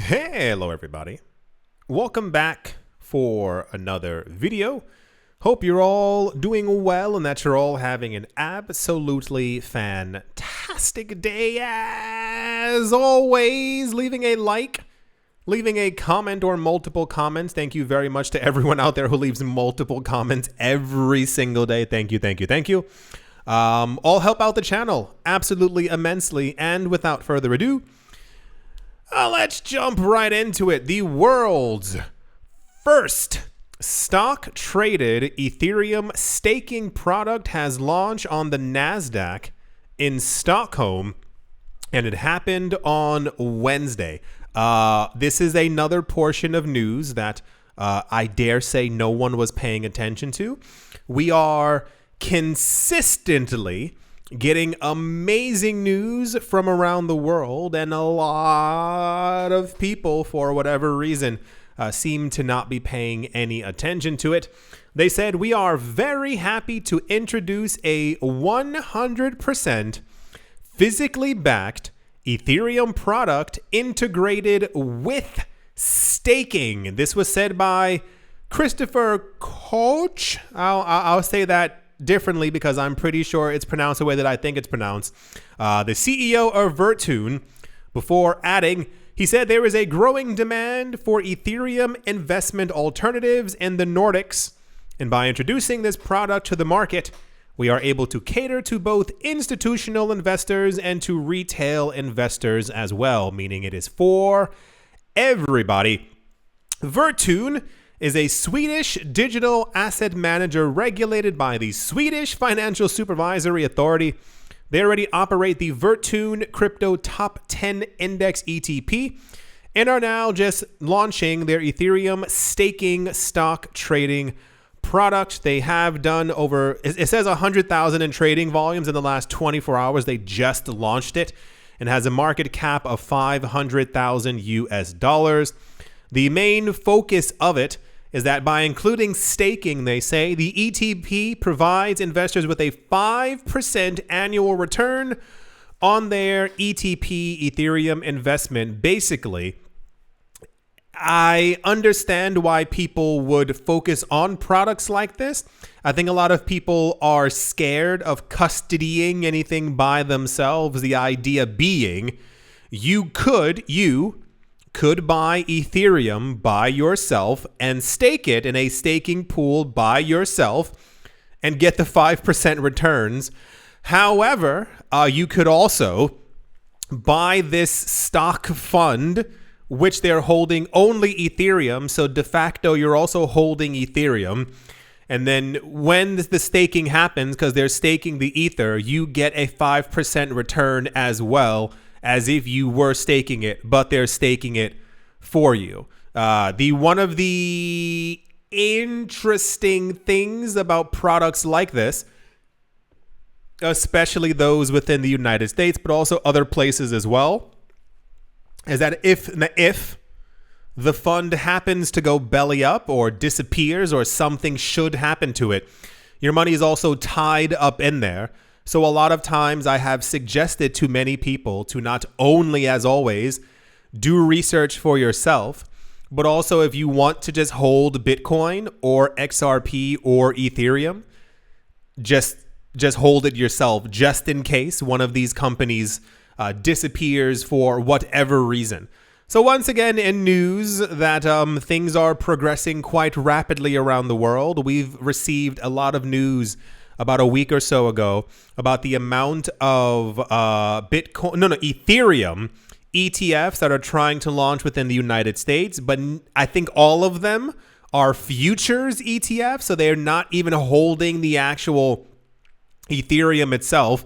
Hello everybody, welcome back for another video. Hope you're all doing well and that you're all having an absolutely fantastic day. As always, leaving a like, leaving a comment or multiple comments. Thank you very much to everyone out there who leaves multiple comments every single day. Thank you. All help out the channel absolutely immensely. And without further ado, let's jump right into it. The world's first stock traded Ethereum staking product has launched on the NASDAQ in Stockholm, and it happened on Wednesday. This is another portion of news that I dare say no one was paying attention to. We are consistently getting amazing news from around the world, and a lot of people, for whatever reason, seem to not be paying any attention to it. They said, "We are very happy to introduce a 100% physically backed Ethereum product integrated with staking." This was said by Christopher Koch. I'll say that differently because I'm pretty sure it's pronounced the way that I think it's pronounced. The CEO of Virtune, before adding, he said there is a growing demand for Ethereum investment alternatives in the Nordics, and by introducing this product to the market, we are able to cater to both institutional investors and to retail investors as well, meaning it is for everybody. Virtune is a Swedish digital asset manager regulated by the Swedish Financial Supervisory Authority. They already operate the Virtune Crypto Top 10 Index ETP and are now just launching their Ethereum staking stock trading product. They have done over, it says 100,000 in trading volumes in the last 24 hours. They just launched it and has a market cap of 500,000 US dollars. The main focus of it is that by including staking, they say, the ETP provides investors with a 5% annual return on their ETP Ethereum investment. Basically, I understand why people would focus on products like this. I think a lot of people are scared of custodying anything by themselves. The idea being you could buy Ethereum by yourself and stake it in a staking pool by yourself and get the 5% returns. However, you could also buy this stock fund, which they're holding only Ethereum. So de facto, you're also holding Ethereum. And then when the staking happens, because they're staking the Ether, you get a 5% return as well, as if you were staking it, but they're staking it for you. One of the interesting things about products like this, especially those within the United States, but also other places as well, is that if the fund happens to go belly up or disappears or something should happen to it, your money is also tied up in there. So a lot of times I have suggested to many people to not only, as always, do research for yourself, but also if you want to just hold Bitcoin or XRP or Ethereum, just hold it yourself, just in case one of these companies disappears for whatever reason. So once again, in news that things are progressing quite rapidly around the world, we've received a lot of news about a week or so ago about the amount of Ethereum ETFs that are trying to launch within the United States, but I think all of them are futures ETFs, so they're not even holding the actual Ethereum itself.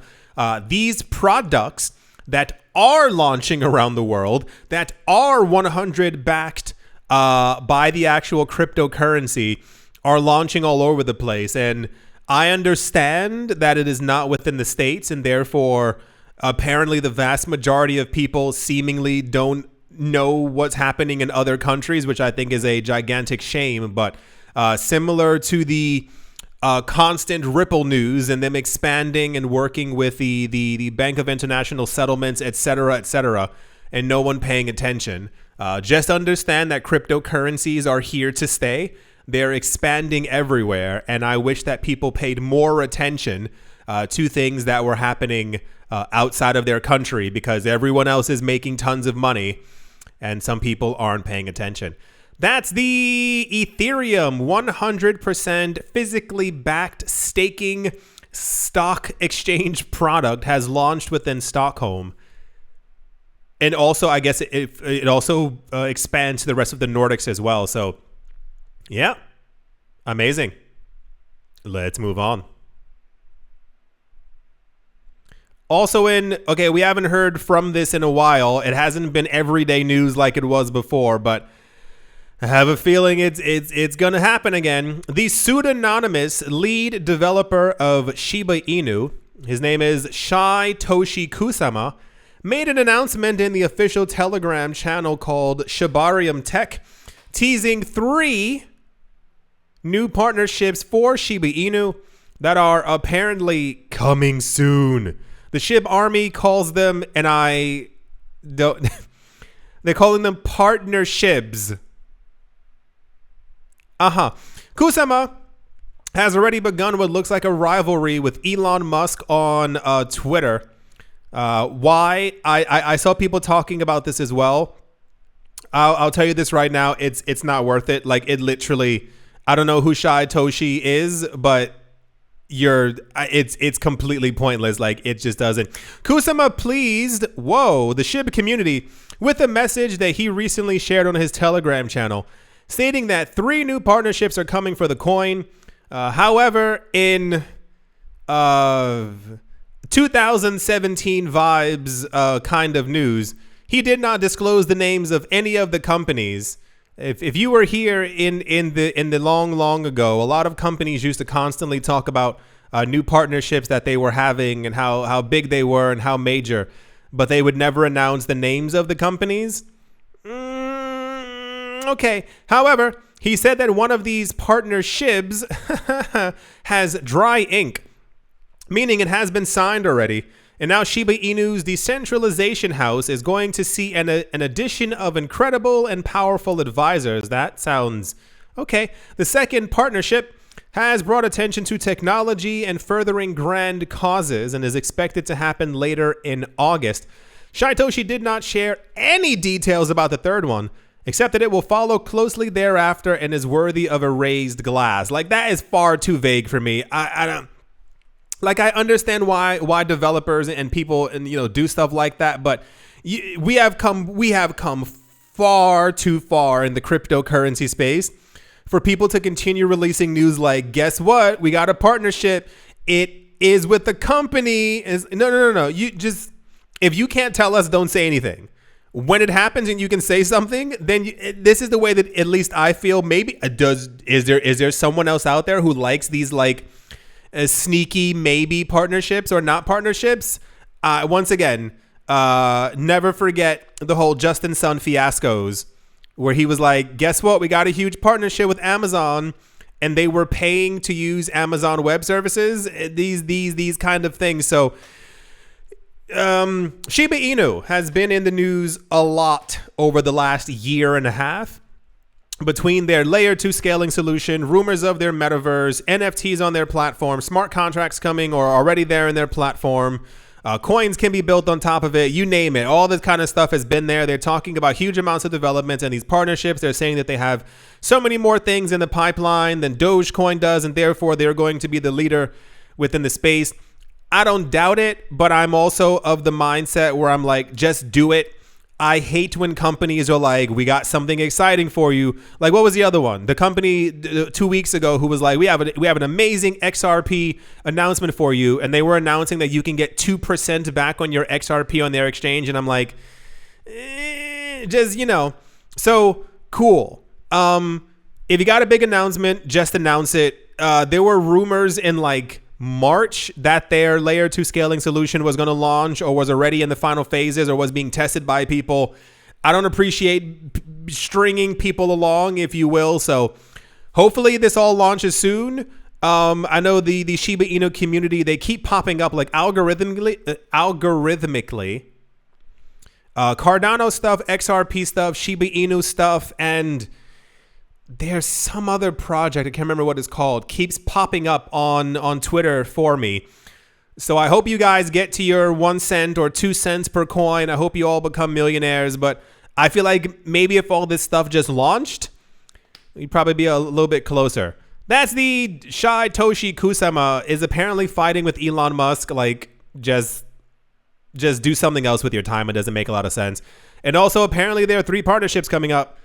These products that are launching around the world, that are 100 backed by the actual cryptocurrency, are launching all over the place. And I understand that it is not within the States, and therefore apparently the vast majority of people seemingly don't know what's happening in other countries, which I think is a gigantic shame. But similar to the constant Ripple news and them expanding and working with the Bank of International Settlements, et cetera, and no one paying attention. Just understand that cryptocurrencies are here to stay. They're expanding everywhere, and I wish that people paid more attention to things that were happening outside of their country, because everyone else is making tons of money and some people aren't paying attention. That's the Ethereum 100% physically backed staking stock exchange product has launched within Stockholm. And also, I guess it also expands to the rest of the Nordics as well. So, yeah, amazing. Let's move on. Also okay, we haven't heard from this in a while. It hasn't been everyday news like it was before, but I have a feeling it's going to happen again. The pseudonymous lead developer of Shiba Inu, his name is Satoshi Kusama, made an announcement in the official Telegram channel called Shibarium Tech, teasing 3 new partnerships for Shiba Inu that are apparently coming soon. The SHIB army calls them, and I don't, they're calling them partnerships. Kusama has already begun what looks like a rivalry with Elon Musk on Twitter. Why? I saw people talking about this as well. I'll tell you this right now. It's not worth it. Like, it literally, I don't know who Satoshi is, but it's completely pointless. Like, it just doesn't. Kusama pleased the SHIB community with a message that he recently shared on his Telegram channel, stating that 3 new partnerships are coming for the coin. However, in 2017 vibes kind of news, he did not disclose the names of any of the companies. If you were here in the long ago, a lot of companies used to constantly talk about new partnerships that they were having and how big they were and how major, but they would never announce the names of the companies. Okay. However, he said that one of these partnerships has dry ink, meaning it has been signed already. And now Shiba Inu's decentralization house is going to see an addition of incredible and powerful advisors. That sounds okay. The second partnership has brought attention to technology and furthering grand causes and is expected to happen later in August. Satoshi did not share any details about the third one, except that it will follow closely thereafter and is worthy of a raised glass. Like, that is far too vague for me. I don't. Like, I understand why developers and people do stuff like that, but we have come far too far in the cryptocurrency space for people to continue releasing news like, guess what? We got a partnership. It is with the company. No. You just, if you can't tell us, don't say anything. When it happens and you can say something, then this is the way that at least I feel. Maybe is there someone else out there who likes these like sneaky maybe partnerships or not partnerships? Once again, never forget the whole Justin Sun fiascos where he was like, guess what? We got a huge partnership with Amazon and they were paying to use Amazon Web Services. These kind of things. So Shiba Inu has been in the news a lot over the last year and a half. Between their layer 2 scaling solution, rumors of their metaverse, NFTs on their platform, smart contracts coming or already there in their platform, coins can be built on top of it, you name it. All this kind of stuff has been there. They're talking about huge amounts of development and these partnerships. They're saying that they have so many more things in the pipeline than Dogecoin does, and therefore they're going to be the leader within the space. I don't doubt it, but I'm also of the mindset where I'm like, just do it. I hate when companies are like, we got something exciting for you. Like, what was the other one? The company 2 weeks ago who was like, we have an amazing XRP announcement for you. And they were announcing that you can get 2% back on your XRP on their exchange. And I'm like, so cool. If you got a big announcement, just announce it. There were rumors in like March that their layer 2 scaling solution was going to launch or was already in the final phases or was being tested by people. I don't appreciate stringing people along, if you will. So hopefully this all launches soon. I know the Shiba Inu community, they keep popping up like algorithmically. Cardano stuff, XRP stuff, Shiba Inu stuff, and there's some other project, I can't remember what it's called, keeps popping up on Twitter for me. So I hope you guys get to your 1 cent or 2 cents per coin. I hope you all become millionaires. But I feel like maybe if all this stuff just launched, you'd probably be a little bit closer. That's the Toshi Kusama is apparently fighting with Elon Musk. Like, just do something else with your time. It doesn't make a lot of sense. And also, apparently, there are 3 partnerships coming up.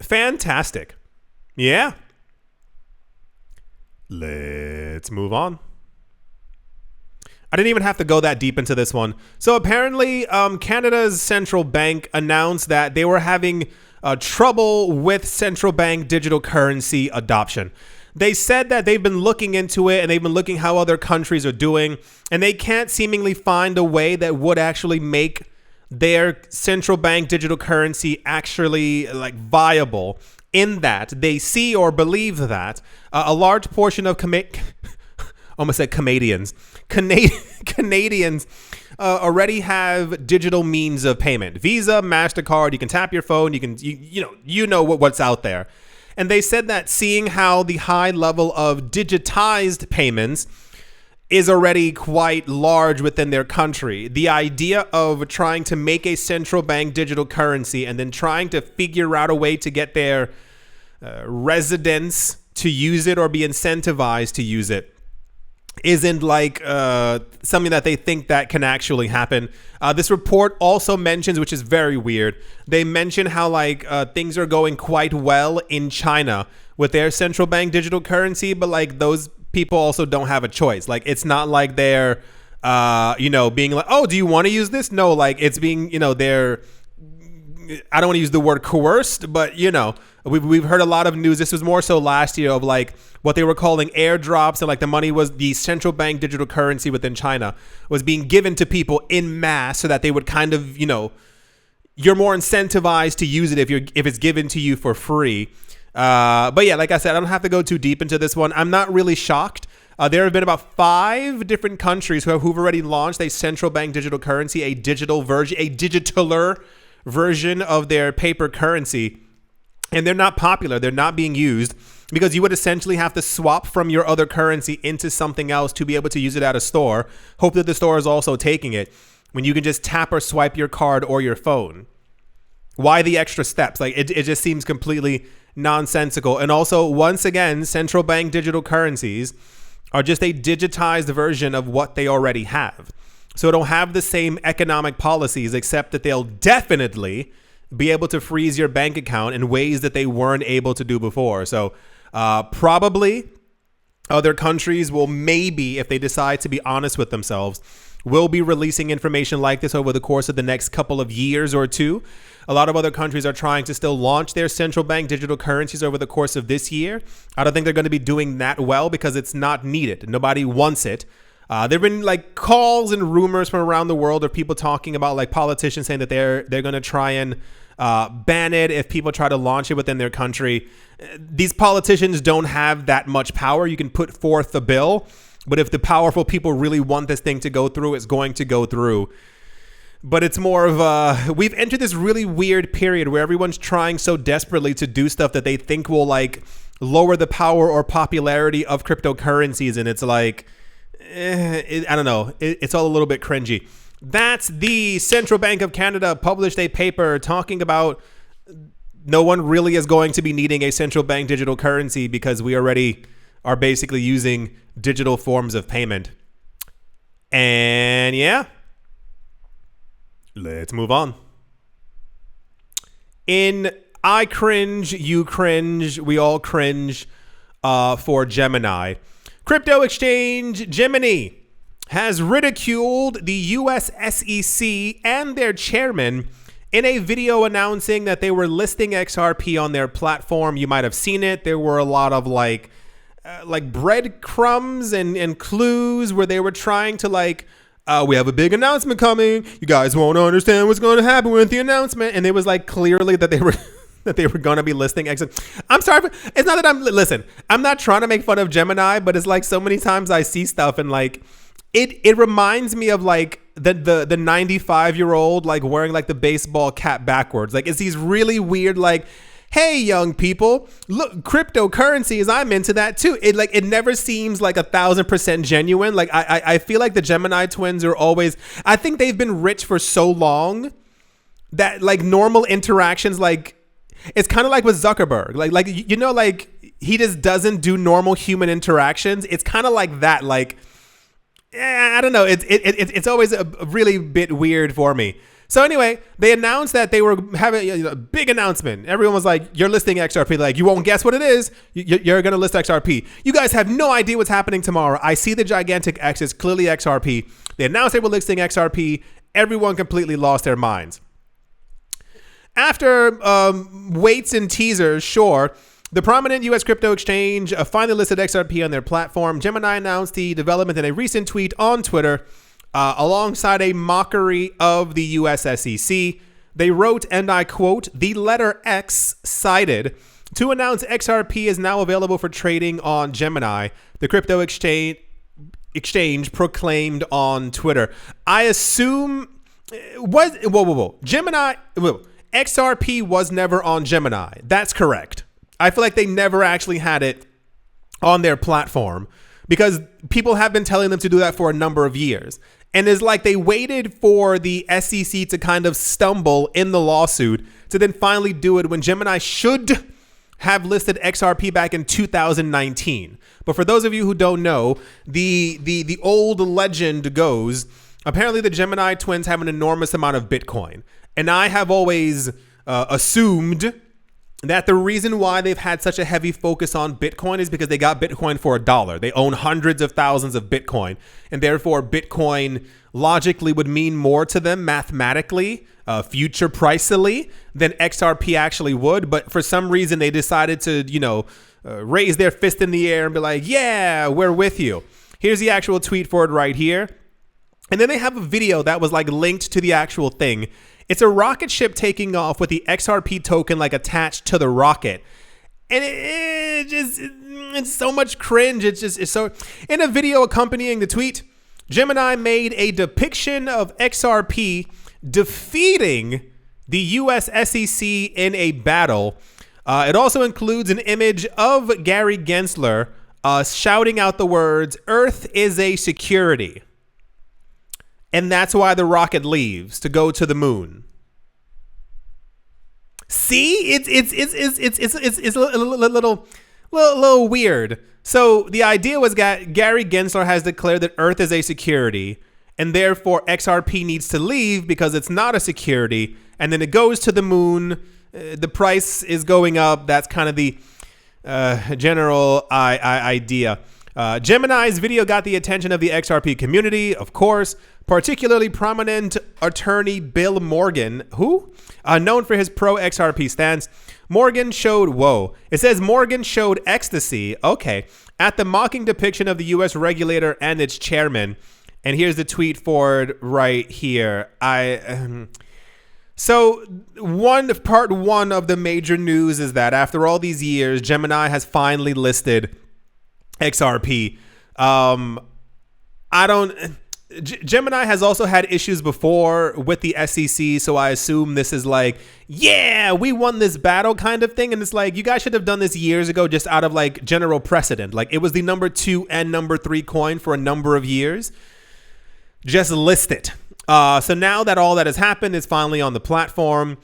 Fantastic. Yeah. Let's move on. I didn't even have to go that deep into this one. So apparently, Canada's central bank announced that they were having trouble with central bank digital currency adoption. They said that they've been looking into it and they've been looking how other countries are doing, and they can't seemingly find a way that would actually make their central bank digital currency actually like viable, in that they see or believe that a large portion of almost said Canadians already have digital means of payment. Visa, MasterCard, you can tap your phone, you know what's out there. And they said that seeing how the high level of digitized payments is already quite large within their country, the idea of trying to make a central bank digital currency and then trying to figure out a way to get their residents to use it or be incentivized to use it isn't like something that they think that can actually happen. This report also mentions, which is very weird, they mention how like things are going quite well in China with their central bank digital currency, but like those people also don't have a choice. Like, it's not like they're being like, oh, do you want to use this? No, like it's being, they're, I don't want to use the word coerced, but we've heard a lot of news. This was more so last year of like what they were calling airdrops, and like the money was the central bank digital currency within China was being given to people in mass so that they would kind of, you're more incentivized to use it if it's given to you for free. But yeah, like I said, I don't have to go too deep into this one. I'm not really shocked. There have been about 5 different countries who've already launched a central bank digital currency, a digitaler version of their paper currency. And they're not popular. They're not being used because you would essentially have to swap from your other currency into something else to be able to use it at a store. Hope that the store is also taking it when you can just tap or swipe your card or your phone. Why the extra steps? Like it just seems completely nonsensical. And also, once again, central bank digital currencies are just a digitized version of what they already have. So it'll have the same economic policies, except that they'll definitely be able to freeze your bank account in ways that they weren't able to do before. So probably other countries will, maybe if they decide to be honest with themselves, will be releasing information like this over the course of the next couple of years or 2. A lot of other countries are trying to still launch their central bank digital currencies over the course of this year. I don't think they're going to be doing that well because it's not needed. Nobody wants it. There have been like calls and rumors from around the world of people talking about like politicians saying that they're going to try and ban it if people try to launch it within their country. These politicians don't have that much power. You can put forth a bill, but if the powerful people really want this thing to go through, it's going to go through. But it's more of we've entered this really weird period where everyone's trying so desperately to do stuff that they think will like lower the power or popularity of cryptocurrencies. And it's like, I don't know. It's all a little bit cringy. That's the Central Bank of Canada published a paper talking about no one really is going to be needing a central bank digital currency because we already are basically using digital forms of payment. And yeah, let's move on. In I cringe, you cringe, we all cringe for Gemini. Crypto exchange Gemini has ridiculed the US SEC and their chairman in a video announcing that they were listing XRP on their platform. You might have seen it. There were a lot of like breadcrumbs and clues where they were trying to like, we have a big announcement coming. You guys won't understand what's going to happen with the announcement. And it was like clearly that they were that they were going to be listing XRP. I'm sorry. It's not that listen, I'm not trying to make fun of Gemini, but it's like so many times I see stuff and like, it reminds me of like the 95-year-old like wearing like the baseball cap backwards. Like it's these really weird like, hey young people, look, cryptocurrencies, I'm into that too. It never seems like 1,000% genuine. Like I feel like the Gemini twins are always, I think they've been rich for so long that like normal interactions, like it's kind of like with Zuckerberg, like you know, like he just doesn't do normal human interactions. It's kind of like that. Like I don't know. It's always a really bit weird for me. So anyway, they announced that they were having a big announcement. Everyone was like, you're listing XRP. Like, you won't guess what it is. You're going to list XRP. You guys have no idea what's happening tomorrow. I see the gigantic X is clearly XRP. They announced they were listing XRP. Everyone completely lost their minds. After waits and teasers, sure, the prominent U.S. crypto exchange finally listed XRP on their platform. Gemini announced the development in a recent tweet on Twitter, alongside a mockery of the U.S. SEC. They wrote, and I quote, "The letter X cited to announce XRP is now available for trading on Gemini," the crypto exchange proclaimed on Twitter. I assume Gemini, XRP was never on Gemini. That's correct. I feel like they never actually had it on their platform because people have been telling them to do that for a number of years. And it's like they waited for the SEC to kind of stumble in the lawsuit to then finally do it when Gemini should have listed XRP back in 2019. But for those of you who don't know, the old legend goes, apparently the Gemini twins have an enormous amount of Bitcoin. And I have always assumed that the reason why they've had such a heavy focus on Bitcoin is because they got Bitcoin for $1. They own hundreds of thousands of Bitcoin, and therefore Bitcoin logically would mean more to them mathematically, future pricily, than XRP actually would. But for some reason, they decided to, raise their fist in the air and be like, yeah, we're with you. Here's the actual tweet for it right here. And then they have a video that was like linked to the actual thing. It's a rocket ship taking off with the XRP token like attached to the rocket. And it's so much cringe. It's so, in a video accompanying the tweet, Gemini made a depiction of XRP defeating the US SEC in a battle. It also includes an image of Gary Gensler shouting out the words, "Earth is a security." And that's why the rocket leaves to go to the moon. See, it's a little weird. So the idea was that Gary Gensler has declared that Earth is a security, and therefore XRP needs to leave because it's not a security. And then it goes to the moon. The price is going up. That's kind of the general idea. Gemini's video got the attention of the XRP community, of course, particularly prominent attorney Bill Morgan, known for his pro-XRP stance. Morgan showed ecstasy, at the mocking depiction of the U.S. regulator and its chairman. And here's the tweet for it right here. So part one of the major news is that after all these years, Gemini has finally listed XRP. Gemini has also had issues before with the SEC, so I assume this is like, yeah, we won this battle kind of thing. And it's like, you guys should have done this years ago just out of like general precedent. Like it was the number 2 and number 3 coin for a number of years. Just list it. So now that all that has happened is finally on the platform.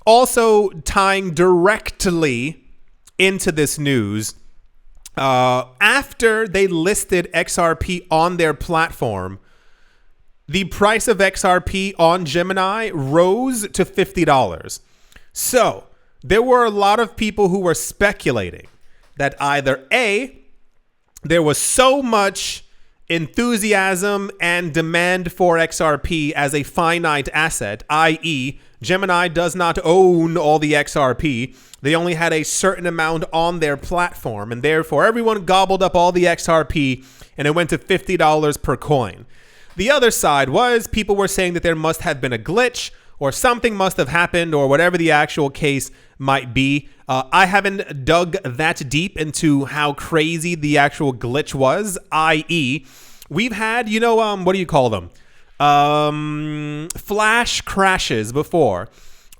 Also tying directly into this news, after they listed XRP on their platform, the price of XRP on Gemini rose to $50. So there were a lot of people who were speculating that either A, there was so much enthusiasm and demand for XRP as a finite asset, i.e., Gemini does not own all the XRP. They only had a certain amount on their platform, and therefore everyone gobbled up all the XRP, and it went to $50 per coin. The other side was people were saying that there must have been a glitch or something must have happened or whatever the actual case might be. I haven't dug that deep into how crazy the actual glitch was, i.e., We've had, what do you call them? Flash crashes before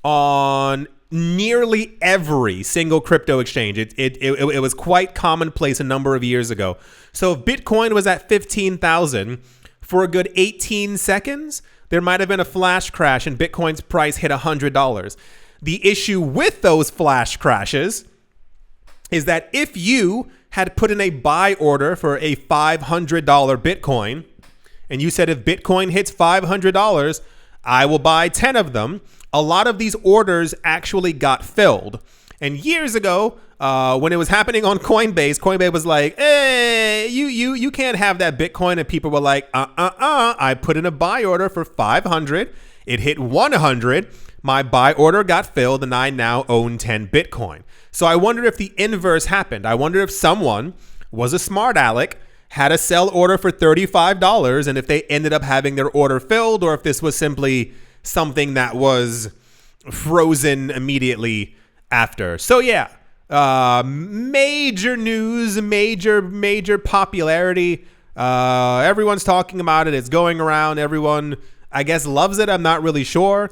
on nearly every single crypto exchange. It was quite commonplace a number of years ago. So if Bitcoin was at 15,000 for a good 18 seconds, there might have been a flash crash and Bitcoin's price hit $100. The issue with those flash crashes is that if you had put in a buy order for a $500 Bitcoin, and you said if Bitcoin hits $500, I will buy 10 of them, a lot of these orders actually got filled. And years ago, when it was happening on Coinbase was like, hey, you can't have that Bitcoin. And people were like, I put in a buy order for 500. It hit 100. My buy order got filled and I now own 10 Bitcoin. So I wonder if the inverse happened. I wonder if someone was a smart aleck, had a sell order for $35, and if they ended up having their order filled, or if this was simply something that was frozen immediately after. So yeah, major news, major popularity. Everyone's talking about it. It's going around. Everyone, I guess, loves it. I'm not really sure.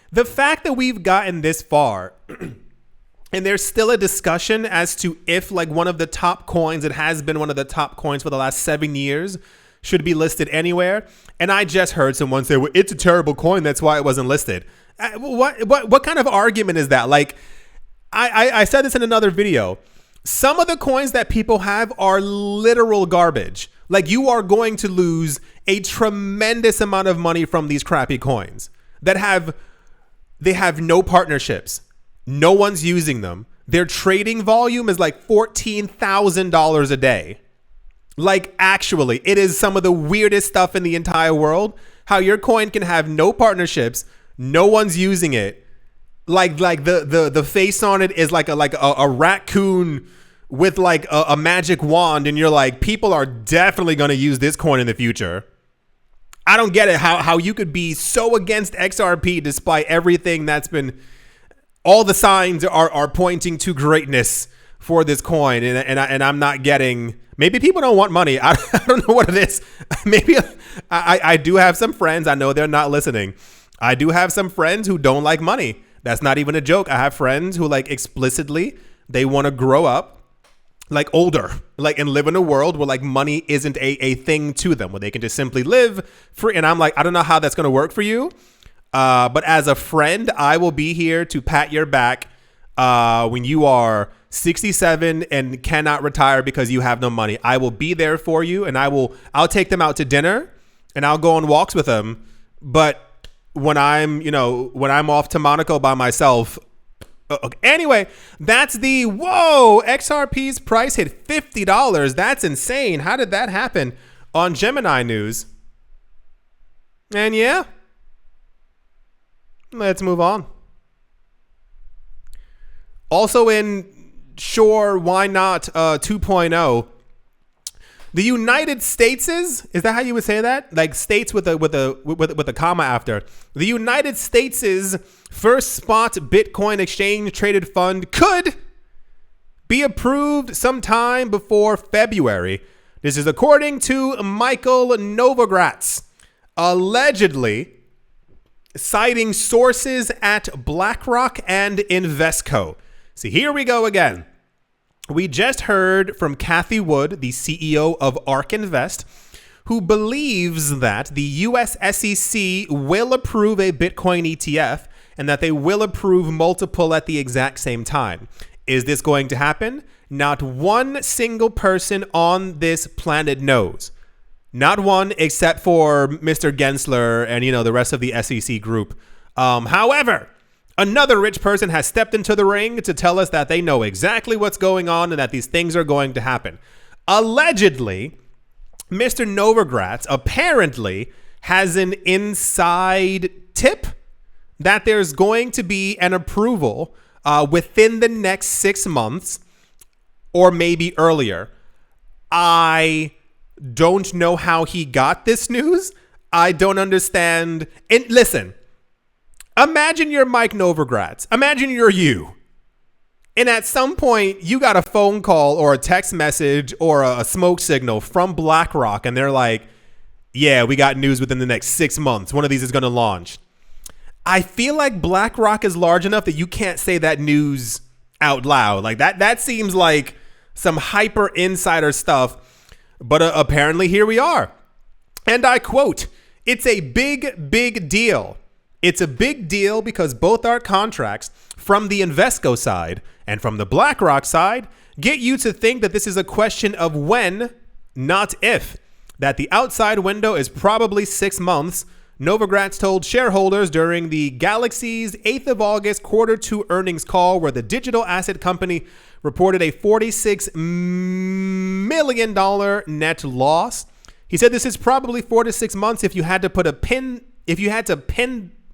The fact that we've gotten this far and there's still a discussion as to if like one of the top coins, it has been one of the top coins for the last 7 years, should be listed anywhere. And I just heard someone say, well, it's a terrible coin, that's why it wasn't listed. What kind of argument is that? Like, I said this in another video. Some of the coins that people have are literal garbage. Like, you are going to lose a tremendous amount of money from these crappy coins that have no partnerships. No one's using them. Their trading volume is like $14,000 a day. Like, actually, it is some of the weirdest stuff in the entire world. How your coin can have no partnerships, no one's using it. Like the face on it is like a raccoon with like a magic wand, and you're like, people are definitely going to use this coin in the future. I don't get it. How you could be so against XRP despite everything that's been, all the signs are pointing to greatness for this coin, and I'm not getting. Maybe people don't want money. I don't know what it is. Maybe I do have some friends. I know they're not listening. I do have some friends who don't like money. That's not even a joke. I have friends who like explicitly, they want to grow up like older, like, and live in a world where like money isn't a thing to them, where they can just simply live free. And I'm like, I don't know how that's going to work for you. But as a friend, I will be here to pat your back when you are 67 and cannot retire because you have no money. I will be there for you, and I'll take them out to dinner and I'll go on walks with them. But when I'm off to Monaco by myself. Okay. Anyway, that's XRP's price hit $50. That's insane. How did that happen? On Gemini News. And yeah, let's move on. Also in Sure, Why Not 2.0, the United States is that how you would say that? Like states with a comma after. The United States' first spot Bitcoin exchange traded fund could be approved sometime before February. This is according to Michael Novogratz, allegedly citing sources at BlackRock and Invesco. See, here we go again. We just heard from Cathie Wood, the CEO of ARK Invest, who believes that the US SEC will approve a Bitcoin ETF and that they will approve multiple at the exact same time. Is this going to happen? Not one single person on this planet knows. Not one, except for Mr. Gensler and, the rest of the SEC group. However, another rich person has stepped into the ring to tell us that they know exactly what's going on and that these things are going to happen. Allegedly, Mr. Novogratz apparently has an inside tip that there's going to be an approval within the next 6 months or maybe earlier. I don't know how he got this news. I don't understand. And listen, imagine you're Mike Novogratz. Imagine you're you. And at some point, you got a phone call or a text message or a smoke signal from BlackRock, and they're like, yeah, we got news within the next 6 months. One of these is going to launch. I feel like BlackRock is large enough that you can't say that news out loud. Like that seems like some hyper insider stuff. But apparently here we are. And I quote, "It's a big, big deal. It's a big deal because both our contracts from the Invesco side and from the BlackRock side get you to think that this is a question of when, not if. That the outside window is probably 6 months," Novogratz told shareholders during the Galaxy's 8th of August Q2 earnings call, where the digital asset company reported a $46 million net loss. He said this is probably 4 to 6 months if you had to pin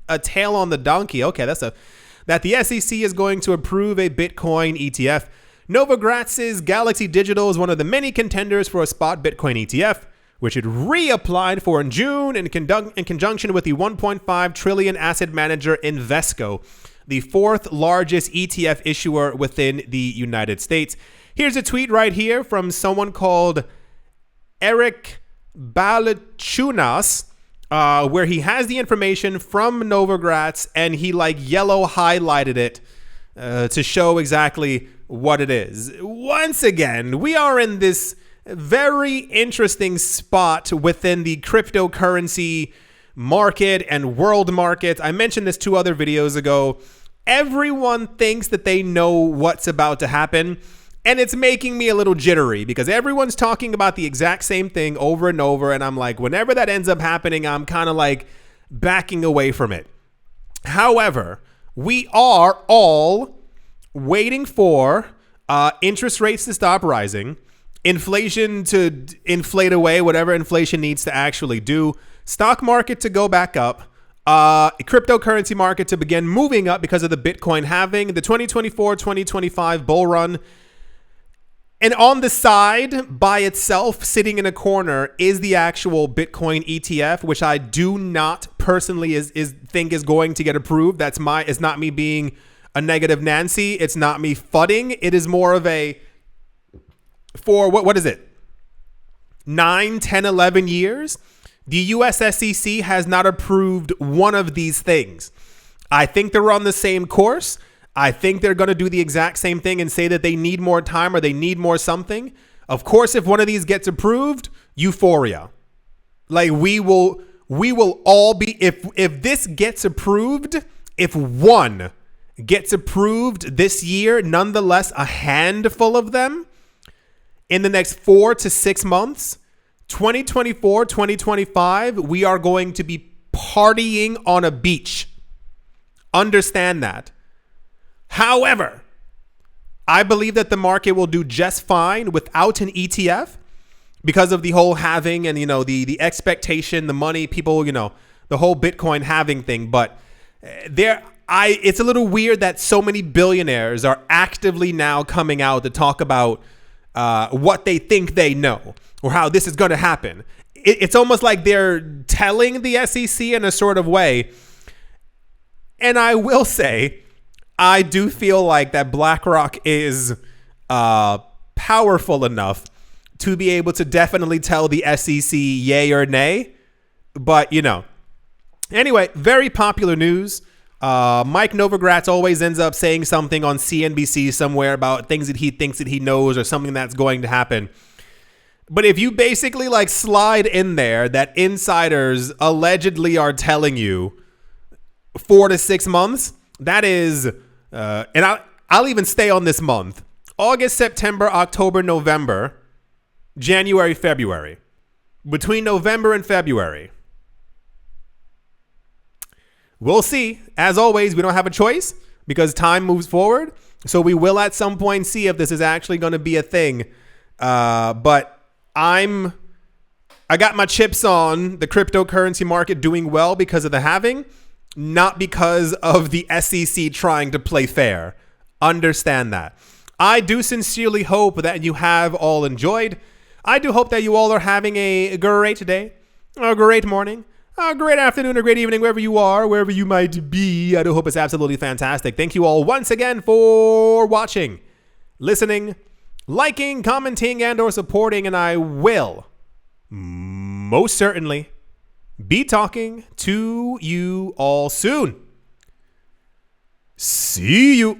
a tail on the donkey. Okay, that the SEC is going to approve a Bitcoin ETF. Novogratz's Galaxy Digital is one of the many contenders for a spot Bitcoin ETF, which it reapplied for in June in conjunction with the 1.5 trillion asset manager Invesco, the fourth largest ETF issuer within the United States. Here's a tweet right here from someone called Eric Balachunas, where he has the information from Novogratz and he like yellow highlighted it to show exactly what it is. Once again, we are in this very interesting spot within the cryptocurrency market and world market. I mentioned this 2 other videos ago. Everyone thinks that they know what's about to happen, and it's making me a little jittery because everyone's talking about the exact same thing over and over, and I'm like, whenever that ends up happening, I'm kind of like backing away from it. However, we are all waiting for interest rates to stop rising, inflation to inflate away whatever inflation needs to actually do, stock market to go back up, cryptocurrency market to begin moving up because of the Bitcoin halving, the 2024-2025 bull run. And on the side by itself, sitting in a corner, is the actual Bitcoin ETF, which I do not personally think is going to get approved. It's not me being a negative Nancy. It's not me fudding. It is more of a, for what is it? 9, 10, 11 years, the US SEC has not approved one of these things. I think they're on the same course. I think they're going to do the exact same thing and say that they need more time or they need more something. Of course, if one of these gets approved, euphoria. Like we will all be, if this gets approved, if one gets approved this year, nonetheless, a handful of them in the next 4 to 6 months, 2024, 2025, we are going to be partying on a beach. Understand that. However, I believe that the market will do just fine without an ETF because of the whole halving and, the expectation, the money, people, the whole Bitcoin halving thing. But it's a little weird that so many billionaires are actively now coming out to talk about what they think they know or how this is going to happen. It's almost like they're telling the SEC in a sort of way. And I will say, I do feel like that BlackRock is powerful enough to be able to definitely tell the SEC yay or nay. But, anyway, very popular news. Mike Novogratz always ends up saying something on CNBC somewhere about things that he thinks that he knows or something that's going to happen. But if you basically like slide in there that insiders allegedly are telling you 4 to 6 months, that is, and I'll even stay on this month, August, September, October, November, January, February. Between November and February. We'll see. As always, we don't have a choice because time moves forward. So we will at some point see if this is actually going to be a thing. But I got my chips on the cryptocurrency market doing well because of the halving, not because of the SEC trying to play fair. Understand that. I do sincerely hope that you have all enjoyed. I do hope that you all are having a great day, a great morning, a great afternoon or great evening, wherever you are, wherever you might be. I do hope it's absolutely fantastic. Thank you all once again for watching, listening, liking, commenting, and or supporting, and I will most certainly be talking to you all soon. See you.